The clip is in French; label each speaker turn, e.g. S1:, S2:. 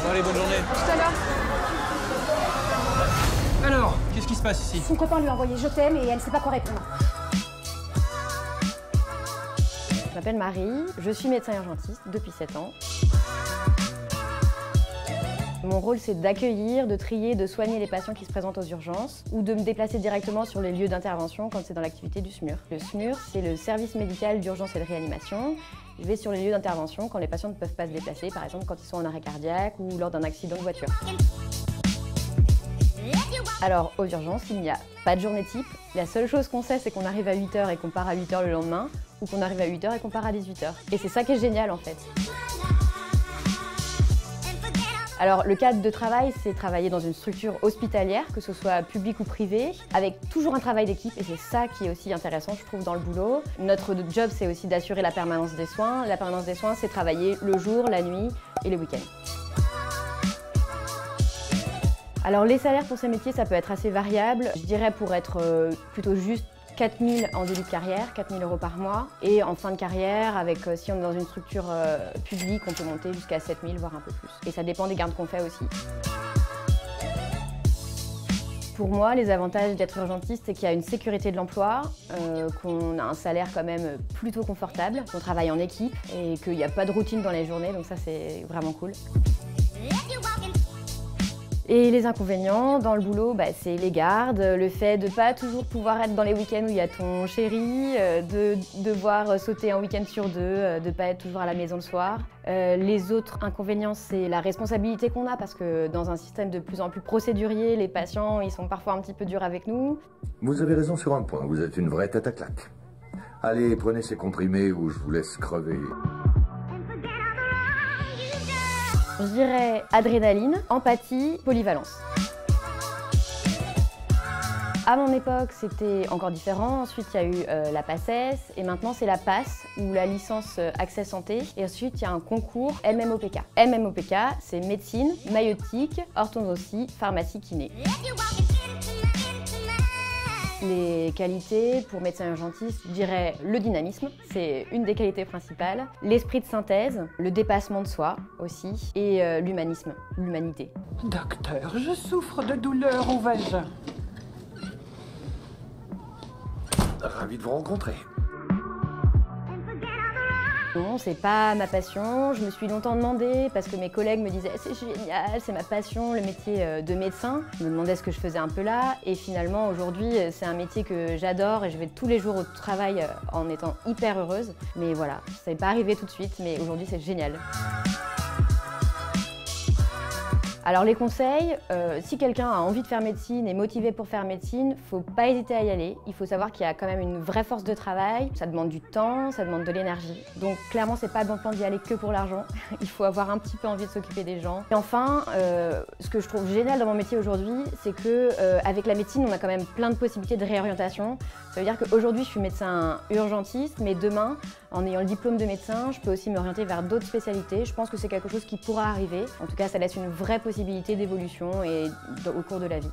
S1: Bon allez, bonne journée.
S2: Tout à l'heure.
S1: Alors, qu'est-ce qui se passe ici?
S3: Son copain lui a envoyé « je t'aime » et elle sait pas quoi répondre.
S4: Je m'appelle Marie, je suis médecin urgentiste depuis 7 ans. Mon rôle, c'est d'accueillir, de trier, de soigner les patients qui se présentent aux urgences ou de me déplacer directement sur les lieux d'intervention quand c'est dans l'activité du SMUR. Le SMUR, c'est le service médical d'urgence et de réanimation. Je vais sur les lieux d'intervention quand les patients ne peuvent pas se déplacer, par exemple quand ils sont en arrêt cardiaque ou lors d'un accident de voiture. Alors, aux urgences, il n'y a pas de journée type. La seule chose qu'on sait, c'est qu'on arrive à 8 h et qu'on part à 8 h le lendemain, ou qu'on arrive à 8 h et qu'on part à 18 h. Et c'est ça qui est génial, en fait. Alors, le cadre de travail, c'est travailler dans une structure hospitalière, que ce soit publique ou privée, avec toujours un travail d'équipe, et c'est ça qui est aussi intéressant, je trouve, dans le boulot. Notre job, c'est aussi d'assurer la permanence des soins. La permanence des soins, c'est travailler le jour, la nuit et les week-ends. Alors, les salaires pour ces métiers, ça peut être assez variable. Je dirais pour être plutôt juste 4 000 en début de carrière, 4 000 € par mois. Et en fin de carrière, avec, si on est dans une structure publique, on peut monter jusqu'à 7 000, voire un peu plus. Et ça dépend des gardes qu'on fait aussi. Pour moi, les avantages d'être urgentiste, c'est qu'il y a une sécurité de l'emploi, qu'on a un salaire quand même plutôt confortable, qu'on travaille en équipe et qu'il n'y a pas de routine dans les journées, donc ça c'est vraiment cool. Et les inconvénients dans le boulot, c'est les gardes, le fait de ne pas toujours pouvoir être dans les week-ends où il y a ton chéri, de devoir sauter un week-end sur deux, de ne pas être toujours à la maison le soir. Les autres inconvénients, c'est la responsabilité qu'on a parce que dans un système de plus en plus procédurier, les patients ils sont parfois un petit peu durs avec nous.
S5: Vous avez raison sur un point, vous êtes une vraie tête à claque. Allez, prenez ces comprimés ou je vous laisse crever.
S4: Je dirais adrénaline, empathie, polyvalence. À mon époque, c'était encore différent. Ensuite, il y a eu la PACES et maintenant, c'est la PAS ou la licence Accès Santé. Et ensuite, il y a un concours MMOPK. MMOPK, c'est médecine, maïeutique, orthodontie, pharmacie, kiné. Les qualités pour médecin urgentiste, je dirais le dynamisme, c'est une des qualités principales, l'esprit de synthèse, le dépassement de soi aussi, et l'humanisme, l'humanité.
S6: Docteur, je souffre de douleurs au vagin.
S5: Ravi de vous rencontrer.
S4: Non, c'est pas ma passion. Je me suis longtemps demandé parce que mes collègues me disaient c'est génial, c'est ma passion, le métier de médecin. Je me demandais ce que je faisais un peu là et finalement aujourd'hui c'est un métier que j'adore et je vais tous les jours au travail en étant hyper heureuse. Mais voilà, ça n'est pas arrivé tout de suite mais aujourd'hui c'est génial. Alors les conseils, si quelqu'un a envie de faire médecine et motivé pour faire médecine, faut pas hésiter à y aller. Il faut savoir qu'il y a quand même une vraie force de travail, ça demande du temps, ça demande de l'énergie. Donc clairement c'est pas le bon plan d'y aller que pour l'argent, il faut avoir un petit peu envie de s'occuper des gens. Et enfin, ce que je trouve génial dans mon métier aujourd'hui, c'est que avec la médecine on a quand même plein de possibilités de réorientation. Ça veut dire qu'aujourd'hui je suis médecin urgentiste, mais demain, en ayant le diplôme de médecin, je peux aussi m'orienter vers d'autres spécialités. Je pense que c'est quelque chose qui pourra arriver. En tout cas, ça laisse une vraie possibilité d'évolution et au cours de la vie.